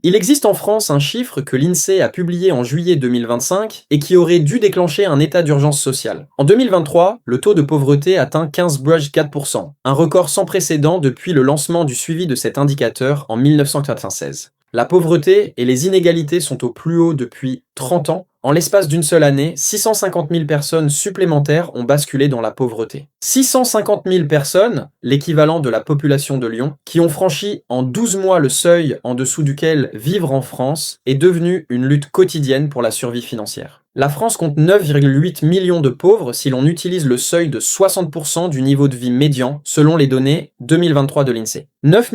Il existe en France un chiffre que l'INSEE a publié en juillet 2025 et qui aurait dû déclencher un état d'urgence sociale. En 2023, le taux de pauvreté atteint 15,4%, un record sans précédent depuis le lancement du suivi de cet indicateur en 1996. La pauvreté et les inégalités sont au plus haut depuis 30 ans. En l'espace d'une seule année, 650 000 personnes supplémentaires ont basculé dans la pauvreté. 650 000 personnes, l'équivalent de la population de Lyon, qui ont franchi en 12 mois le seuil en dessous duquel vivre en France est devenu une lutte quotidienne pour la survie financière. La France compte 9,8 millions de pauvres si l'on utilise le seuil de 60% du niveau de vie médian selon les données 2023 de l'INSEE. 9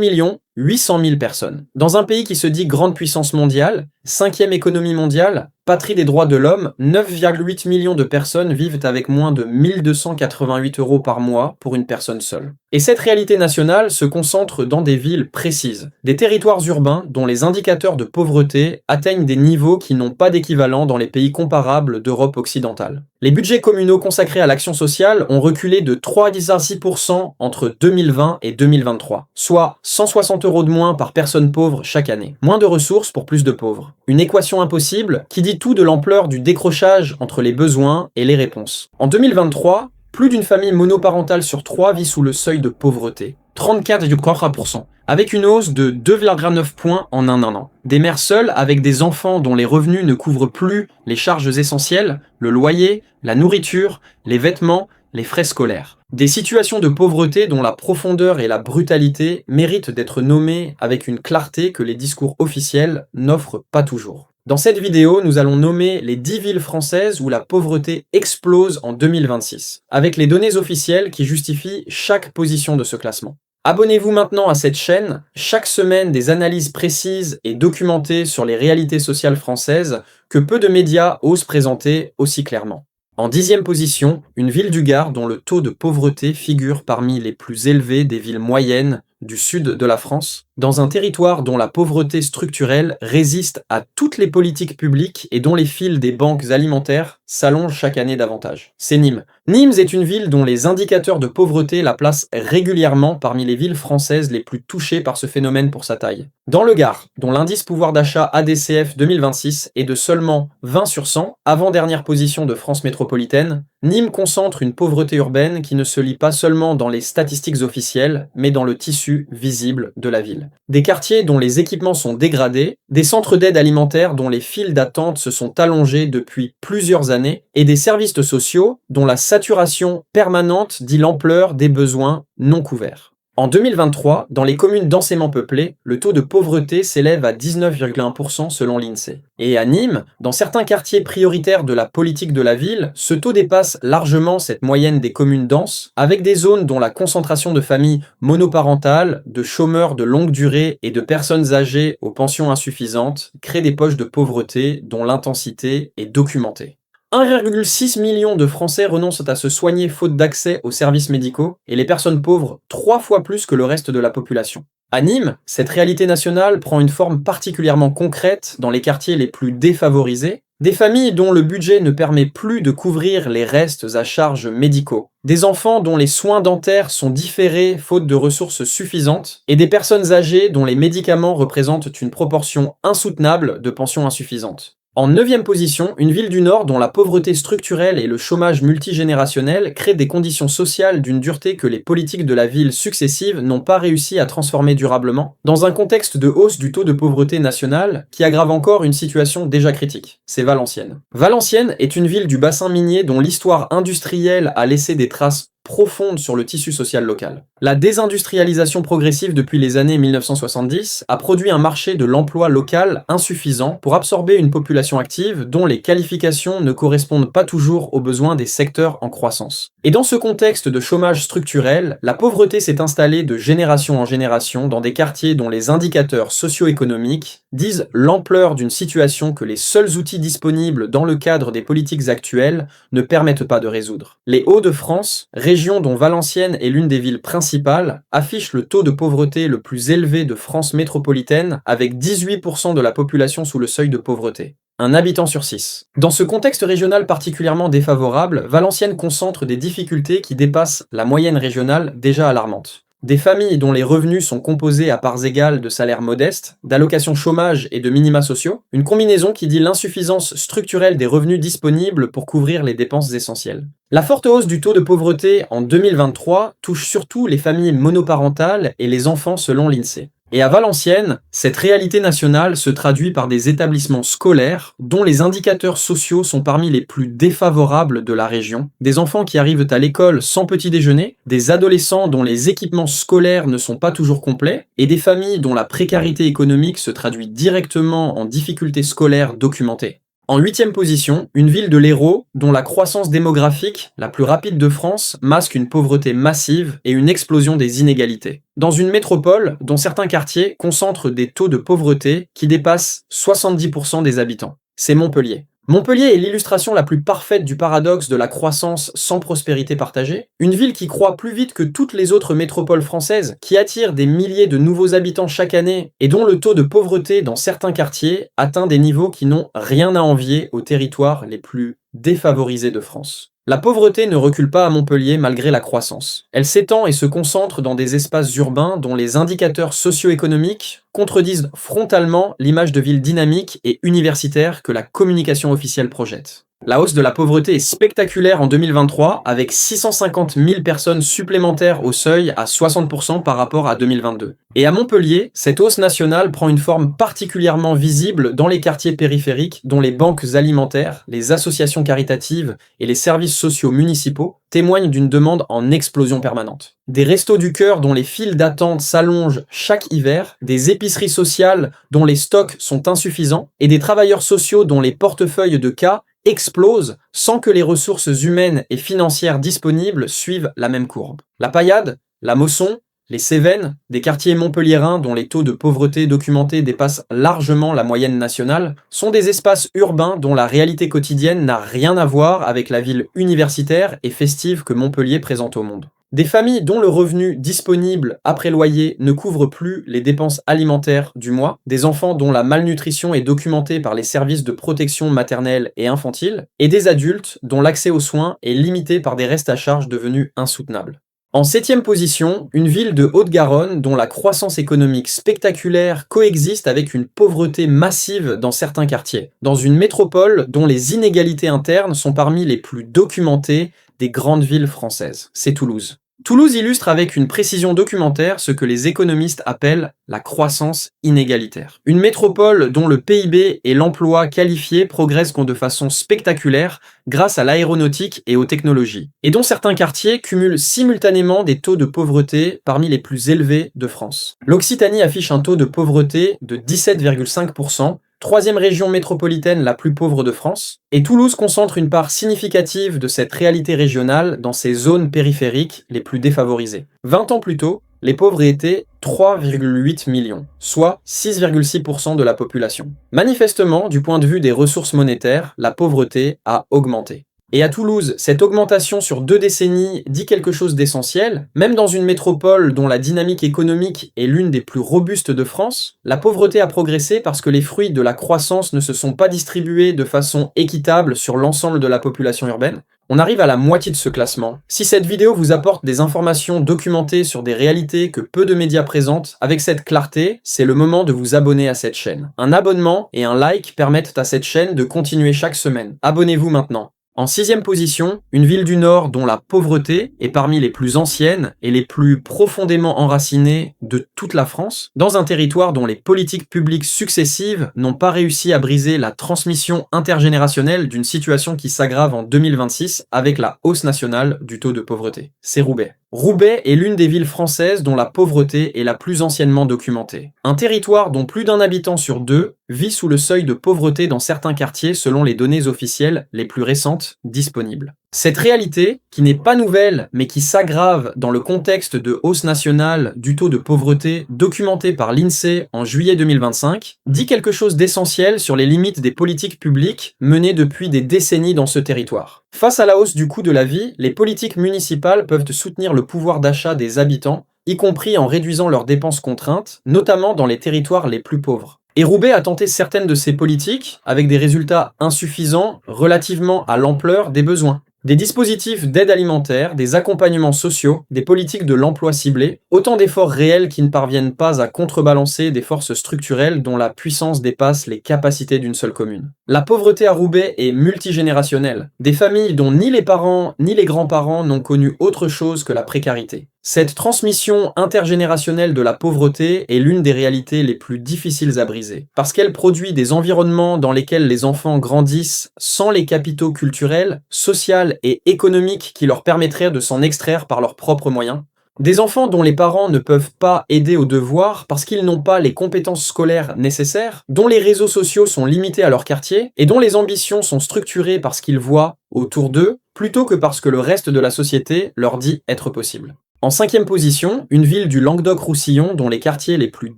800 000 personnes. Dans un pays qui se dit grande puissance mondiale, 5e économie mondiale, patrie des droits de l'homme, 9,8 millions de personnes vivent avec moins de 1 288 € par mois pour une personne seule. Et cette réalité nationale se concentre dans des villes précises, des territoires urbains dont les indicateurs de pauvreté atteignent des niveaux qui n'ont pas d'équivalent dans les pays comparables d'Europe occidentale. Les budgets communaux consacrés à l'action sociale ont reculé de 3,6% entre 2020 et 2023, soit 160 € de moins par personne pauvre chaque année. Moins de ressources pour plus de pauvres. Une équation impossible qui dit tout de l'ampleur du décrochage entre les besoins et les réponses. En 2023, plus d'une famille monoparentale sur 3 vit sous le seuil de pauvreté, 34,3%, avec une hausse de 2,9 points en un an. Des mères seules avec des enfants dont les revenus ne couvrent plus les charges essentielles, le loyer, la nourriture, les vêtements, les frais scolaires. Des situations de pauvreté dont la profondeur et la brutalité méritent d'être nommées avec une clarté que les discours officiels n'offrent pas toujours. Dans cette vidéo, nous allons nommer les 10 villes françaises où la pauvreté explose en 2026, avec les données officielles qui justifient chaque position de ce classement. Abonnez-vous maintenant à cette chaîne, chaque semaine des analyses précises et documentées sur les réalités sociales françaises que peu de médias osent présenter aussi clairement. En 10e position, une ville du Gard dont le taux de pauvreté figure parmi les plus élevés des villes moyennes du sud de la France, dans un territoire dont la pauvreté structurelle résiste à toutes les politiques publiques et dont les fils des banques alimentaires s'allongent chaque année davantage. C'est Nîmes. Nîmes est une ville dont les indicateurs de pauvreté la placent régulièrement parmi les villes françaises les plus touchées par ce phénomène pour sa taille. Dans le Gard, dont l'indice pouvoir d'achat ADCF 2026 est de seulement 20 sur 100, avant-dernière position de France métropolitaine, Nîmes concentre une pauvreté urbaine qui ne se lit pas seulement dans les statistiques officielles, mais dans le tissu visible de la ville. Des quartiers dont les équipements sont dégradés, des centres d'aide alimentaire dont les files d'attente se sont allongées depuis plusieurs années, et des services sociaux dont la saturation permanente dit l'ampleur des besoins non couverts. En 2023, dans les communes densément peuplées, le taux de pauvreté s'élève à 19,1% selon l'INSEE. Et à Nîmes, dans certains quartiers prioritaires de la politique de la ville, ce taux dépasse largement cette moyenne des communes denses, avec des zones dont la concentration de familles monoparentales, de chômeurs de longue durée et de personnes âgées aux pensions insuffisantes crée des poches de pauvreté dont l'intensité est documentée. 1,6 million de Français renoncent à se soigner faute d'accès aux services médicaux, et les personnes pauvres 3 fois plus que le reste de la population. À Nîmes, cette réalité nationale prend une forme particulièrement concrète dans les quartiers les plus défavorisés, des familles dont le budget ne permet plus de couvrir les restes à charge médicaux, des enfants dont les soins dentaires sont différés faute de ressources suffisantes, et des personnes âgées dont les médicaments représentent une proportion insoutenable de pensions insuffisantes. En 9e position, une ville du Nord dont la pauvreté structurelle et le chômage multigénérationnel créent des conditions sociales d'une dureté que les politiques de la ville successives n'ont pas réussi à transformer durablement, dans un contexte de hausse du taux de pauvreté national qui aggrave encore une situation déjà critique. C'est Valenciennes. Valenciennes est une ville du bassin minier dont l'histoire industrielle a laissé des traces profonde sur le tissu social local. La désindustrialisation progressive depuis les années 1970 a produit un marché de l'emploi local insuffisant pour absorber une population active dont les qualifications ne correspondent pas toujours aux besoins des secteurs en croissance. Et dans ce contexte de chômage structurel, la pauvreté s'est installée de génération en génération dans des quartiers dont les indicateurs socio-économiques disent l'ampleur d'une situation que les seuls outils disponibles dans le cadre des politiques actuelles ne permettent pas de résoudre. Les Hauts-de-France, région dont Valenciennes est l'une des villes principales, affiche le taux de pauvreté le plus élevé de France métropolitaine, avec 18% de la population sous le seuil de pauvreté. Un habitant sur 6. Dans ce contexte régional particulièrement défavorable, Valenciennes concentre des difficultés qui dépassent la moyenne régionale déjà alarmante. Des familles dont les revenus sont composés à parts égales de salaires modestes, d'allocations chômage et de minima sociaux, une combinaison qui dit l'insuffisance structurelle des revenus disponibles pour couvrir les dépenses essentielles. La forte hausse du taux de pauvreté en 2023 touche surtout les familles monoparentales et les enfants selon l'INSEE. Et à Valenciennes, cette réalité nationale se traduit par des établissements scolaires dont les indicateurs sociaux sont parmi les plus défavorables de la région, des enfants qui arrivent à l'école sans petit déjeuner, des adolescents dont les équipements scolaires ne sont pas toujours complets, et des familles dont la précarité économique se traduit directement en difficultés scolaires documentées. En 8e position, une ville de l'Hérault, dont la croissance démographique, la plus rapide de France, masque une pauvreté massive et une explosion des inégalités. Dans une métropole dont certains quartiers concentrent des taux de pauvreté qui dépassent 70% des habitants. C'est Montpellier. Montpellier est l'illustration la plus parfaite du paradoxe de la croissance sans prospérité partagée, une ville qui croît plus vite que toutes les autres métropoles françaises, qui attire des milliers de nouveaux habitants chaque année et dont le taux de pauvreté dans certains quartiers atteint des niveaux qui n'ont rien à envier aux territoires les plus défavorisés de France. La pauvreté ne recule pas à Montpellier malgré la croissance. Elle s'étend et se concentre dans des espaces urbains dont les indicateurs socio-économiques contredisent frontalement l'image de ville dynamique et universitaire que la communication officielle projette. La hausse de la pauvreté est spectaculaire en 2023, avec 650 000 personnes supplémentaires au seuil à 60% par rapport à 2022. Et à Montpellier, cette hausse nationale prend une forme particulièrement visible dans les quartiers périphériques dont les banques alimentaires, les associations caritatives et les services sociaux municipaux témoignent d'une demande en explosion permanente. Des restos du cœur dont les files d'attente s'allongent chaque hiver, des épiceries sociales dont les stocks sont insuffisants et des travailleurs sociaux dont les portefeuilles de cas explose sans que les ressources humaines et financières disponibles suivent la même courbe. La Paillade, la Mosson, les Cévennes, des quartiers montpelliérains dont les taux de pauvreté documentés dépassent largement la moyenne nationale, sont des espaces urbains dont la réalité quotidienne n'a rien à voir avec la ville universitaire et festive que Montpellier présente au monde. Des familles dont le revenu disponible après loyer ne couvre plus les dépenses alimentaires du mois, des enfants dont la malnutrition est documentée par les services de protection maternelle et infantile, et des adultes dont l'accès aux soins est limité par des restes à charge devenus insoutenables. En 7e position, une ville de Haute-Garonne dont la croissance économique spectaculaire coexiste avec une pauvreté massive dans certains quartiers, dans une métropole dont les inégalités internes sont parmi les plus documentées des grandes villes françaises. C'est Toulouse. Toulouse illustre avec une précision documentaire ce que les économistes appellent la croissance inégalitaire. Une métropole dont le PIB et l'emploi qualifié progressent de façon spectaculaire grâce à l'aéronautique et aux technologies, et dont certains quartiers cumulent simultanément des taux de pauvreté parmi les plus élevés de France. L'Occitanie affiche un taux de pauvreté de 17,5%, troisième région métropolitaine la plus pauvre de France, et Toulouse concentre une part significative de cette réalité régionale dans ses zones périphériques les plus défavorisées. 20 ans plus tôt, les pauvres étaient 3,8 millions, soit 6,6% de la population. Manifestement, du point de vue des ressources monétaires, la pauvreté a augmenté. Et à Toulouse, cette augmentation sur 2 décennies dit quelque chose d'essentiel. Même dans une métropole dont la dynamique économique est l'une des plus robustes de France, la pauvreté a progressé parce que les fruits de la croissance ne se sont pas distribués de façon équitable sur l'ensemble de la population urbaine. On arrive à la moitié de ce classement. Si cette vidéo vous apporte des informations documentées sur des réalités que peu de médias présentent, avec cette clarté, c'est le moment de vous abonner à cette chaîne. Un abonnement et un like permettent à cette chaîne de continuer chaque semaine. Abonnez-vous maintenant. En 6e position, une ville du Nord dont la pauvreté est parmi les plus anciennes et les plus profondément enracinées de toute la France, dans un territoire dont les politiques publiques successives n'ont pas réussi à briser la transmission intergénérationnelle d'une situation qui s'aggrave en 2026 avec la hausse nationale du taux de pauvreté. C'est Roubaix. Roubaix est l'une des villes françaises dont la pauvreté est la plus anciennement documentée. Un territoire dont plus d'un habitant sur 2 vit sous le seuil de pauvreté dans certains quartiers selon les données officielles les plus récentes disponibles. Cette réalité, qui n'est pas nouvelle, mais qui s'aggrave dans le contexte de hausse nationale du taux de pauvreté documenté par l'INSEE en juillet 2025, dit quelque chose d'essentiel sur les limites des politiques publiques menées depuis des décennies dans ce territoire. Face à la hausse du coût de la vie, les politiques municipales peuvent soutenir le pouvoir d'achat des habitants, y compris en réduisant leurs dépenses contraintes, notamment dans les territoires les plus pauvres. Et Roubaix a tenté certaines de ces politiques avec des résultats insuffisants relativement à l'ampleur des besoins. Des dispositifs d'aide alimentaire, des accompagnements sociaux, des politiques de l'emploi ciblé, autant d'efforts réels qui ne parviennent pas à contrebalancer des forces structurelles dont la puissance dépasse les capacités d'une seule commune. La pauvreté à Roubaix est multigénérationnelle, des familles dont ni les parents ni les grands-parents n'ont connu autre chose que la précarité. Cette transmission intergénérationnelle de la pauvreté est l'une des réalités les plus difficiles à briser, parce qu'elle produit des environnements dans lesquels les enfants grandissent sans les capitaux culturels, sociaux et économiques qui leur permettraient de s'en extraire par leurs propres moyens. Des enfants dont les parents ne peuvent pas aider aux devoirs parce qu'ils n'ont pas les compétences scolaires nécessaires, dont les réseaux sociaux sont limités à leur quartier, et dont les ambitions sont structurées parce qu'ils voient autour d'eux, plutôt que parce que le reste de la société leur dit être possible. En 5e position, une ville du Languedoc-Roussillon dont les quartiers les plus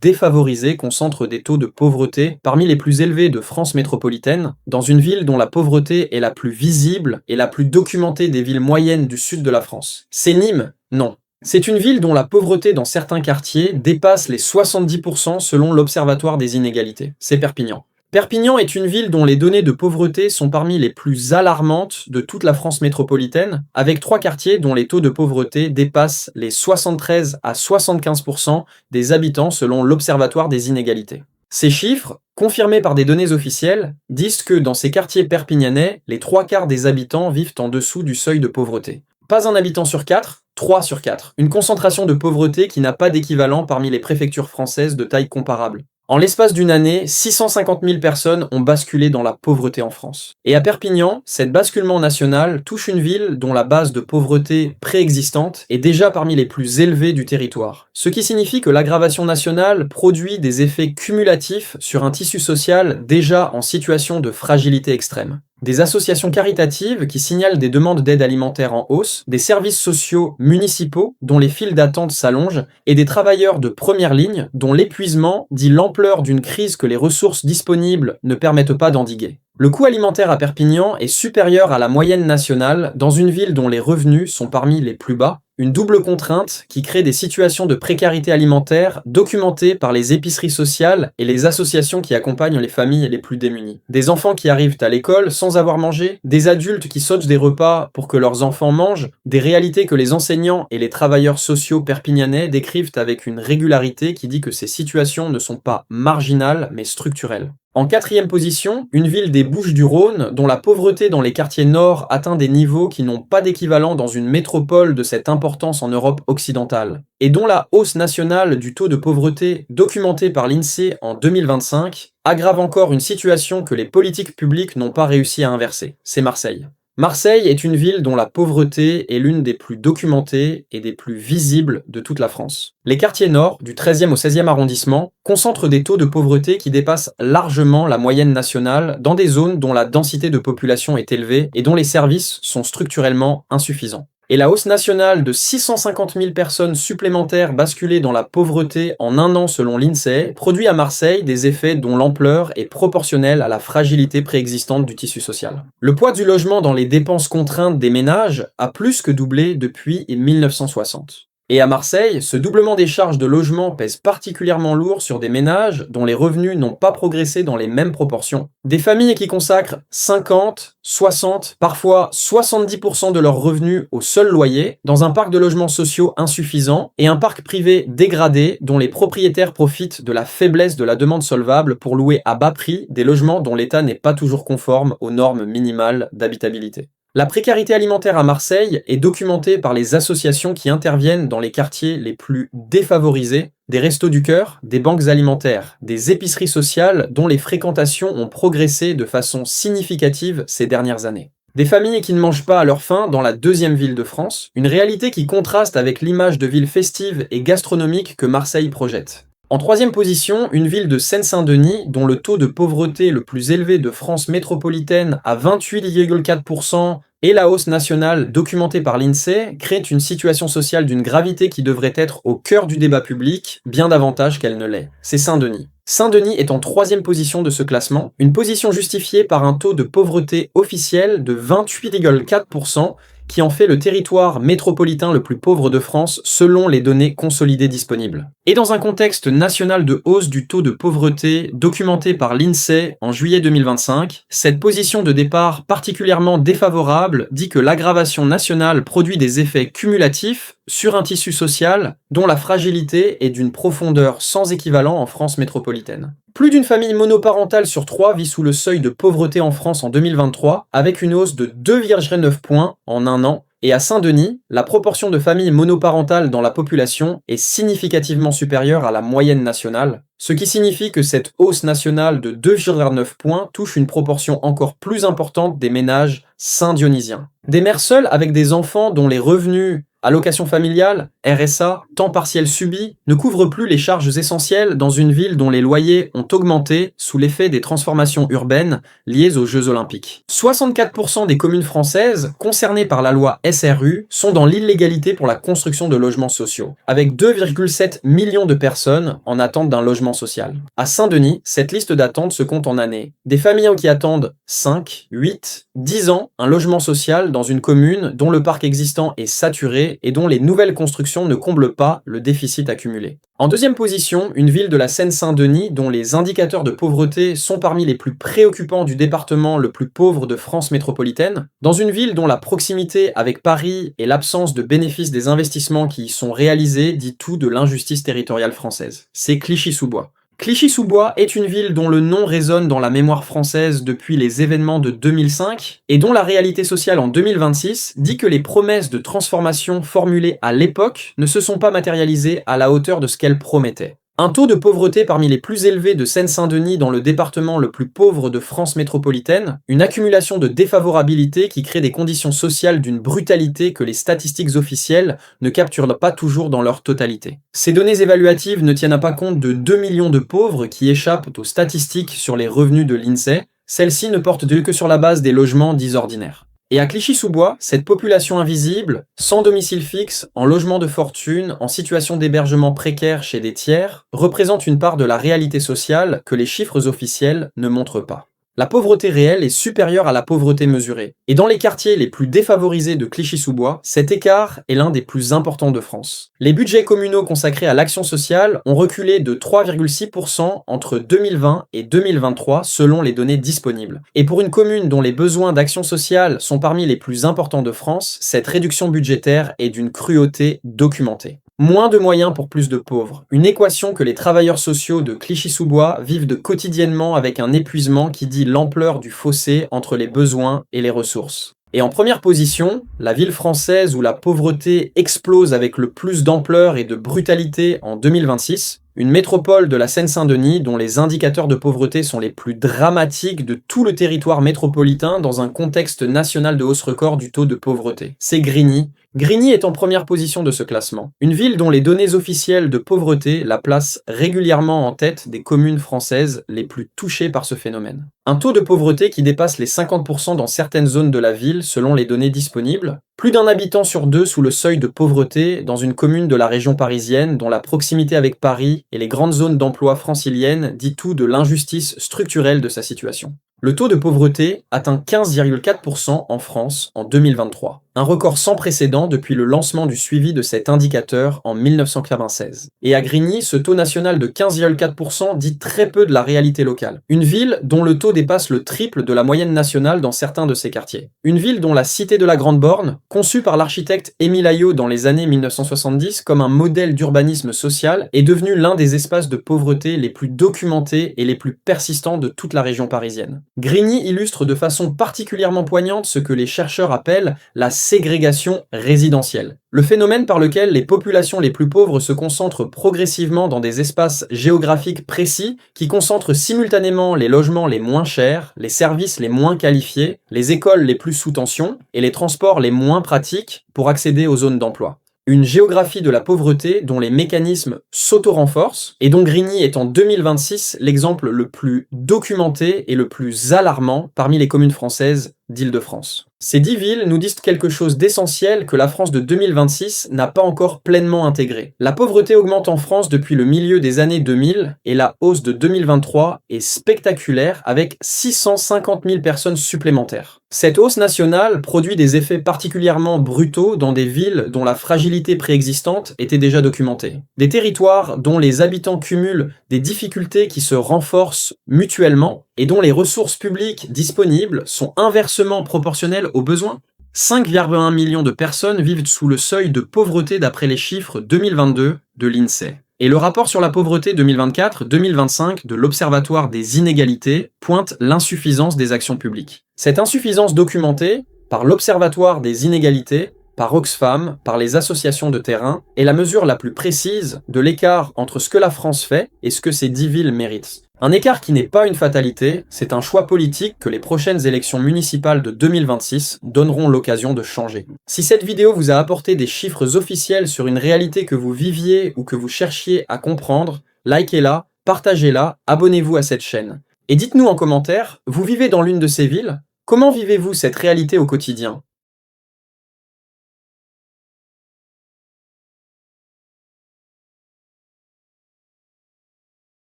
défavorisés concentrent des taux de pauvreté parmi les plus élevés de France métropolitaine, dans une ville dont la pauvreté est la plus visible et la plus documentée des villes moyennes du sud de la France. C'est Nîmes? Non. C'est une ville dont la pauvreté dans certains quartiers dépasse les 70% selon l'Observatoire des inégalités. C'est Perpignan. Perpignan est une ville dont les données de pauvreté sont parmi les plus alarmantes de toute la France métropolitaine, avec 3 quartiers dont les taux de pauvreté dépassent les 73 à 75% des habitants selon l'Observatoire des inégalités. Ces chiffres, confirmés par des données officielles, disent que dans ces quartiers perpignanais, les 3/4 des habitants vivent en dessous du seuil de pauvreté. Pas un habitant sur 4, 3 sur 4. Une concentration de pauvreté qui n'a pas d'équivalent parmi les préfectures françaises de taille comparable. En l'espace d'une année, 650 000 personnes ont basculé dans la pauvreté en France. Et à Perpignan, cet basculement national touche une ville dont la base de pauvreté préexistante est déjà parmi les plus élevées du territoire. Ce qui signifie que l'aggravation nationale produit des effets cumulatifs sur un tissu social déjà en situation de fragilité extrême. Des associations caritatives qui signalent des demandes d'aide alimentaire en hausse, des services sociaux municipaux dont les files d'attente s'allongent, et des travailleurs de première ligne dont l'épuisement dit l'ampleur d'une crise que les ressources disponibles ne permettent pas d'endiguer. Le coût alimentaire à Perpignan est supérieur à la moyenne nationale dans une ville dont les revenus sont parmi les plus bas, une double contrainte qui crée des situations de précarité alimentaire documentées par les épiceries sociales et les associations qui accompagnent les familles les plus démunies. Des enfants qui arrivent à l'école sans avoir mangé, des adultes qui sautent des repas pour que leurs enfants mangent, des réalités que les enseignants et les travailleurs sociaux perpignanais décrivent avec une régularité qui dit que ces situations ne sont pas marginales mais structurelles. En 4e position, une ville des Bouches-du-Rhône dont la pauvreté dans les quartiers nord atteint des niveaux qui n'ont pas d'équivalent dans une métropole de cette importance en Europe occidentale, et dont la hausse nationale du taux de pauvreté documentée par l'INSEE en 2025 aggrave encore une situation que les politiques publiques n'ont pas réussi à inverser. C'est Marseille. Marseille est une ville dont la pauvreté est l'une des plus documentées et des plus visibles de toute la France. Les quartiers nord, du 13e au 16e arrondissement, concentrent des taux de pauvreté qui dépassent largement la moyenne nationale dans des zones dont la densité de population est élevée et dont les services sont structurellement insuffisants. Et la hausse nationale de 650 000 personnes supplémentaires basculées dans la pauvreté en un an selon l'INSEE produit à Marseille des effets dont l'ampleur est proportionnelle à la fragilité préexistante du tissu social. Le poids du logement dans les dépenses contraintes des ménages a plus que doublé depuis 1960. Et à Marseille, ce doublement des charges de logement pèse particulièrement lourd sur des ménages dont les revenus n'ont pas progressé dans les mêmes proportions. Des familles qui consacrent 50, 60, parfois 70% de leurs revenus au seul loyer, dans un parc de logements sociaux insuffisant et un parc privé dégradé dont les propriétaires profitent de la faiblesse de la demande solvable pour louer à bas prix des logements dont l'État n'est pas toujours conforme aux normes minimales d'habitabilité. La précarité alimentaire à Marseille est documentée par les associations qui interviennent dans les quartiers les plus défavorisés, des restos du cœur, des banques alimentaires, des épiceries sociales dont les fréquentations ont progressé de façon significative ces dernières années. Des familles qui ne mangent pas à leur faim dans la 2e ville de France, une réalité qui contraste avec l'image de ville festive et gastronomique que Marseille projette. En 3e position, une ville de Seine-Saint-Denis, dont le taux de pauvreté le plus élevé de France métropolitaine à 28,4% et la hausse nationale documentée par l'INSEE créent une situation sociale d'une gravité qui devrait être au cœur du débat public, bien davantage qu'elle ne l'est. C'est Saint-Denis. Saint-Denis est en 3e position de ce classement, une position justifiée par un taux de pauvreté officiel de 28,4%, qui en fait le territoire métropolitain le plus pauvre de France selon les données consolidées disponibles. Et dans un contexte national de hausse du taux de pauvreté documenté par l'INSEE en juillet 2025, cette position de départ particulièrement défavorable dit que l'aggravation nationale produit des effets cumulatifs sur un tissu social dont la fragilité est d'une profondeur sans équivalent en France métropolitaine. Plus d'une famille monoparentale sur 3 vit sous le seuil de pauvreté en France en 2023, avec une hausse de 2,9 points en un an. Et à Saint-Denis, la proportion de familles monoparentales dans la population est significativement supérieure à la moyenne nationale, ce qui signifie que cette hausse nationale de 2,9 points touche une proportion encore plus importante des ménages saint-dionysiens. Des mères seules avec des enfants dont les revenus, allocation familiale, RSA, temps partiel subi, ne couvrent plus les charges essentielles dans une ville dont les loyers ont augmenté sous l'effet des transformations urbaines liées aux Jeux Olympiques. 64% des communes françaises concernées par la loi SRU sont dans l'illégalité pour la construction de logements sociaux, avec 2,7 millions de personnes en attente d'un logement social. À Saint-Denis, cette liste d'attente se compte en années. Des familles qui attendent 5, 8, 10 ans un logement social dans une commune dont le parc existant est saturé et dont les nouvelles constructions ne comblent pas le déficit accumulé. En deuxième position, une ville de la Seine-Saint-Denis dont les indicateurs de pauvreté sont parmi les plus préoccupants du département le plus pauvre de France métropolitaine, dans une ville dont la proximité avec Paris et l'absence de bénéfices des investissements qui y sont réalisés dit tout de l'injustice territoriale française. C'est Clichy-sous-Bois. Clichy-sous-Bois est une ville dont le nom résonne dans la mémoire française depuis les événements de 2005 et dont la réalité sociale en 2026 dit que les promesses de transformation formulées à l'époque ne se sont pas matérialisées à la hauteur de ce qu'elles promettaient. Un taux de pauvreté parmi les plus élevés de Seine-Saint-Denis dans le département le plus pauvre de France métropolitaine, une accumulation de défavorabilité qui crée des conditions sociales d'une brutalité que les statistiques officielles ne capturent pas toujours dans leur totalité. Ces données évaluatives ne tiennent pas compte de 2 millions de pauvres qui échappent aux statistiques sur les revenus de l'INSEE, celles-ci ne portent que sur la base des logements dits ordinaires. Et à Clichy-sous-Bois, cette population invisible, sans domicile fixe, en logement de fortune, en situation d'hébergement précaire chez des tiers, représente une part de la réalité sociale que les chiffres officiels ne montrent pas. La pauvreté réelle est supérieure à la pauvreté mesurée. Et dans les quartiers les plus défavorisés de Clichy-sous-Bois, cet écart est l'un des plus importants de France. Les budgets communaux consacrés à l'action sociale ont reculé de 3,6% entre 2020 et 2023 selon les données disponibles. Et pour une commune dont les besoins d'action sociale sont parmi les plus importants de France, cette réduction budgétaire est d'une cruauté documentée. Moins de moyens pour plus de pauvres. Une équation que les travailleurs sociaux de Clichy-sous-Bois vivent quotidiennement avec un épuisement qui dit l'ampleur du fossé entre les besoins et les ressources. Et en première position, la ville française où la pauvreté explose avec le plus d'ampleur et de brutalité en 2026, une métropole de la Seine-Saint-Denis dont les indicateurs de pauvreté sont les plus dramatiques de tout le territoire métropolitain dans un contexte national de hausse record du taux de pauvreté. C'est Grigny. Grigny est en première position de ce classement. Une ville dont les données officielles de pauvreté la placent régulièrement en tête des communes françaises les plus touchées par ce phénomène. Un taux de pauvreté qui dépasse les 50% dans certaines zones de la ville selon les données disponibles. Plus d'un habitant sur 2 sous le seuil de pauvreté dans une commune de la région parisienne dont la proximité avec Paris et les grandes zones d'emploi franciliennes dit tout de l'injustice structurelle de sa situation. Le taux de pauvreté atteint 15,4% en France en 2023, un record sans précédent depuis le lancement du suivi de cet indicateur en 1996. Et à Grigny, ce taux national de 15,4% dit très peu de la réalité locale. Une ville dont le taux dépasse le triple de la moyenne nationale dans certains de ses quartiers. Une ville dont la cité de la Grande Borne, conçue par l'architecte Émile Aillaud dans les années 1970 comme un modèle d'urbanisme social, est devenue l'un des espaces de pauvreté les plus documentés et les plus persistants de toute la région parisienne. Grigny illustre de façon particulièrement poignante ce que les chercheurs appellent la ségrégation résidentielle. Le phénomène par lequel les populations les plus pauvres se concentrent progressivement dans des espaces géographiques précis qui concentrent simultanément les logements les moins chers, les services les moins qualifiés, les écoles les plus sous tension et les transports les moins pratiques pour accéder aux zones d'emploi. Une géographie de la pauvreté dont les mécanismes s'auto-renforcent et dont Grigny est en 2026 l'exemple le plus documenté et le plus alarmant parmi les communes françaises d'Île-de-France. Ces 10 villes nous disent quelque chose d'essentiel que la France de 2026 n'a pas encore pleinement intégré. La pauvreté augmente en France depuis le milieu des années 2000 et la hausse de 2023 est spectaculaire avec 650 000 personnes supplémentaires. Cette hausse nationale produit des effets particulièrement brutaux dans des villes dont la fragilité préexistante était déjà documentée. Des territoires dont les habitants cumulent des difficultés qui se renforcent mutuellement et dont les ressources publiques disponibles sont inversement proportionnelles aux besoins. 5,1 millions de personnes vivent sous le seuil de pauvreté d'après les chiffres 2022 de l'INSEE. Et le rapport sur la pauvreté 2024-2025 de l'Observatoire des inégalités pointe l'insuffisance des actions publiques. Cette insuffisance documentée par l'Observatoire des inégalités, par Oxfam, par les associations de terrain, est la mesure la plus précise de l'écart entre ce que la France fait et ce que ces 10 villes méritent. Un écart qui n'est pas une fatalité, c'est un choix politique que les prochaines élections municipales de 2026 donneront l'occasion de changer. Si cette vidéo vous a apporté des chiffres officiels sur une réalité que vous viviez ou que vous cherchiez à comprendre, likez-la, partagez-la, abonnez-vous à cette chaîne. Et dites-nous en commentaire, vous vivez dans l'une de ces villes? Comment vivez-vous cette réalité au quotidien?